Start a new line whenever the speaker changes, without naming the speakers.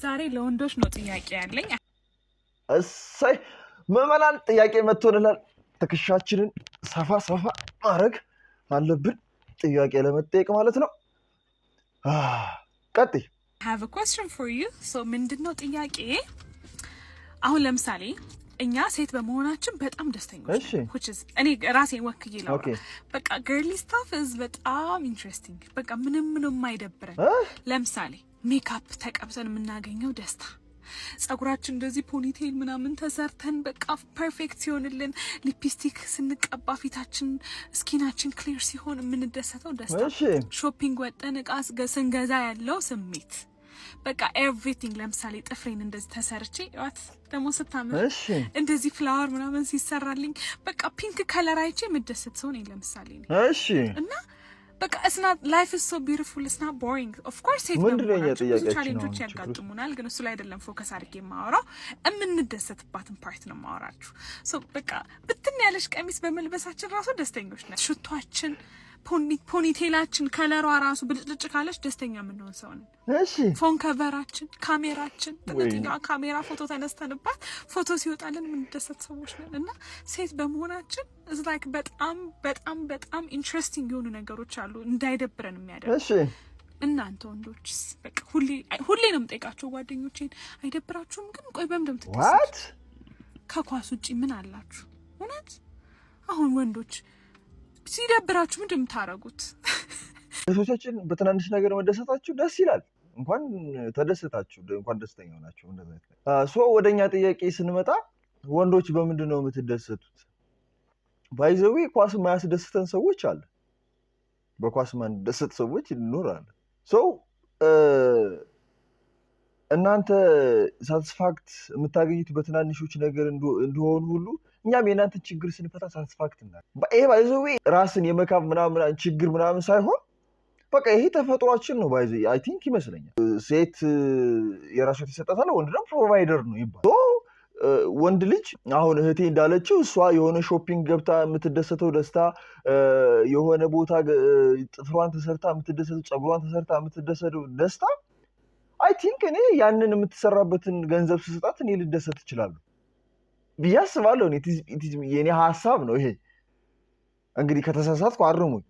ዛሬ ለወንዶች ነው ጥያቄ ያለኝ።
እሰይ መመናን ጥያቄ መጥቶልናል። ትከሻችንን ሰፋ ማድረግ አለብን ጥያቄ ለመጠየቅ ማለት ነው። ቀጥይ።
I have a question for you. So ምንድነው ጥያቄ? አሁን ለምሳሌ እኛ ሴት በመሆናችን በጣም ደስተኞች ነን። which is እኔ ራሴን ወክዬ ነው። በቃ girly stuff is በጣም interesting። በቃ ምንም አይደብረን። ለምሳሌ ሜካፕ ተቀብተን የምናገኘው ደስታ፣ ጸጉራችን እንደዚህ ፖኒቴል ምናምን ተሰርተን በቃ ፐርፌክት ሲሆንልን፣ ሊፕስቲክ ስንቀባ ፊታችን ስኪናችን ክሊር ሲሆን የምንደሰተው ደስታ፣ ሾፒንግ ወጠን እቃ ስንገዛ ያለው ስሜት፣ በቃ ኤቭሪቲንግ። ለምሳሌ ጥፍሬን እንደዚህ ተሰርቼ ያት ደግሞ ስታምር እንደዚህ ፍላወር ምናምን ሲሰራልኝ በቃ ፒንክ ከለር አይቼ የምደሰት ሰው ነኝ ለምሳሌ ነው። እና በቃ it's not life is so beautiful, it's not boring. Of course it ብዙ ቻሌንጆች ያጋጥሙናል፣ ግን እሱ ላይ አይደለም ፎከስ አድርጌ የማወራው። የምንደሰትባትን ፓርት ነው የማወራችሁ። ሶ በቃ ብትን ያለሽ ቀሚስ በመልበሳችን ራሱ ደስተኞች ነን። ሽቷችን፣ ፖኒቴላችን ከለሯ ራሱ ብልጭልጭ ካለች ደስተኛ የምንሆን ሰው ነን። ፎን ከቨራችን፣ ካሜራችን ጥንጥያ ካሜራ ፎቶ ተነስተንባት ፎቶ ሲወጣልን የምንደሰት ሰዎች ነን። እና ሴት በመሆናችን is like በጣም ኢንትረስቲንግ የሆኑ ነገሮች አሉ እንዳይደብረን የሚያደርጉ። እናንተ ወንዶችስ? በቃ ሁሌ ነው የምጠይቃቸው ጓደኞቼን፣ አይደብራችሁም? ግን ቆይ በምንድን ትደሰት? ከኳስ ውጪ ምን አላችሁ? እውነት አሁን ወንዶች ሲደብራችሁ ምንድን የምታረጉት?
እህቶቻችን በትናንሽ ነገር መደሰታችሁ ደስ ይላል። እንኳን ተደሰታችሁ፣ እንኳን ደስተኛ ሆናችሁ። እንደዛ ወደኛ ጥያቄ ስንመጣ ወንዶች በምንድን ነው የምትደሰቱት? ባይዘዌ ኳስ ማያስደስተን ሰዎች አለ፣ በኳስ ማንደሰት ሰዎች እንኖራለን። እናንተ ሳቲስፋክት የምታገኙት በትናንሾች ነገር እንደሆኑ ሁሉ እኛም የእናንተ ችግር ስንፈታ ሳቲስፋክት እናል። ይሄ ባይዘዌ ራስን የመካብ ምናምን ችግር ምናምን ሳይሆን በቃ ይሄ ተፈጥሯችን ነው። ባይዘ አይ ቲንክ ይመስለኛል ሴት የራሷ ተሰጣታለ፣ ወንድ ደግሞ ፕሮቫይደር ነው ይባላል። ወንድ ልጅ አሁን እህቴ እንዳለችው እሷ የሆነ ሾፒንግ ገብታ የምትደሰተው ደስታ፣ የሆነ ቦታ ጥፍሯን ተሰርታ የምትደሰተው፣ ጸጉሯን ተሰርታ የምትደሰተው ደስታ አይ ቲንክ እኔ ያንን የምትሰራበትን ገንዘብ ስሰጣት እኔ ልደሰት እችላለሁ ብዬ አስባለሁ። የኔ ሀሳብ ነው ይሄ። እንግዲህ ከተሳሳትኩ አርሙኝ።